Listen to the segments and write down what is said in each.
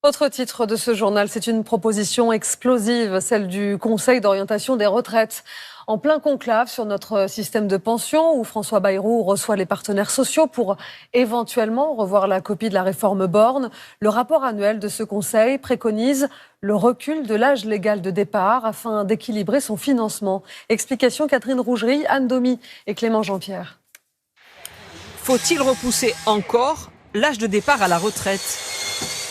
Autre titre de ce journal, c'est une proposition explosive, celle du Conseil d'orientation des retraites. En plein conclave sur notre système de pension, où François Bayrou reçoit les partenaires sociaux pour éventuellement revoir la copie de la réforme Borne, le rapport annuel de ce Conseil préconise le recul de l'âge légal de départ afin d'équilibrer son financement. Explication Catherine Rougerie, Anne Domy et Clément Jean-Pierre. Faut-il repousser encore l'âge de départ à la retraite ?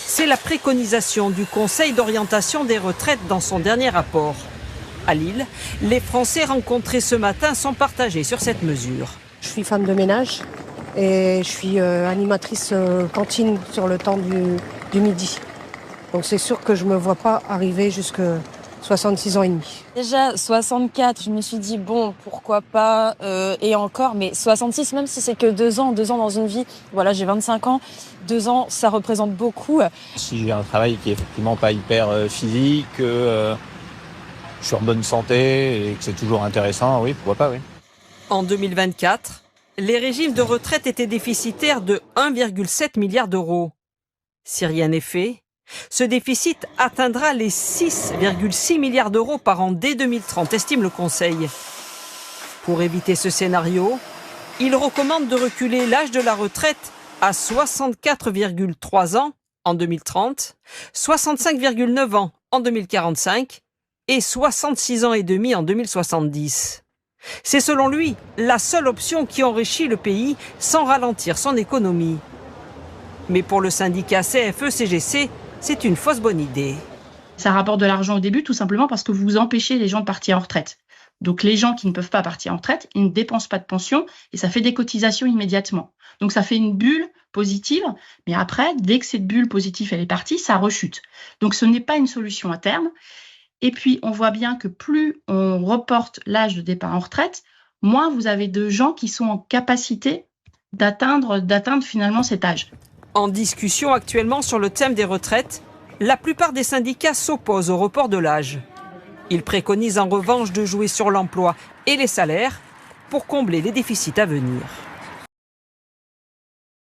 C'est la préconisation du Conseil d'orientation des retraites dans son dernier rapport. À Lille, les Français rencontrés ce matin sont partagés sur cette mesure. Je suis femme de ménage et je suis animatrice cantine sur le temps du midi. Donc c'est sûr que je ne me vois pas arriver jusqu'à 66 ans et demi. Déjà 64, je me suis dit bon, pourquoi pas, et encore, mais 66, même si c'est que 2 ans dans une vie, voilà, j'ai 25 ans, 2 ans, ça représente beaucoup. Si j'ai un travail qui est effectivement pas hyper physique, que je suis en bonne santé et que c'est toujours intéressant, oui, pourquoi pas, oui. En 2024, les régimes de retraite étaient déficitaires de 1,7 milliard d'euros. Si rien n'est fait, ce déficit atteindra les 6,6 milliards d'euros par an dès 2030, estime le Conseil. Pour éviter ce scénario, il recommande de reculer l'âge de la retraite à 64,3 ans en 2030, 65,9 ans en 2045 et 66 ans et demi en 2070. C'est selon lui la seule option qui enrichit le pays sans ralentir son économie. Mais pour le syndicat CFE-CGC, c'est une fausse bonne idée. Ça rapporte de l'argent au début, tout simplement parce que vous empêchez les gens de partir en retraite. Donc les gens qui ne peuvent pas partir en retraite, ils ne dépensent pas de pension et ça fait des cotisations immédiatement. Donc ça fait une bulle positive, mais après, dès que cette bulle positive elle est partie, ça rechute. Donc ce n'est pas une solution à terme. Et puis on voit bien que plus on reporte l'âge de départ en retraite, moins vous avez de gens qui sont en capacité d'atteindre finalement cet âge. En discussion actuellement sur le thème des retraites, la plupart des syndicats s'opposent au report de l'âge. Ils préconisent en revanche de jouer sur l'emploi et les salaires pour combler les déficits à venir.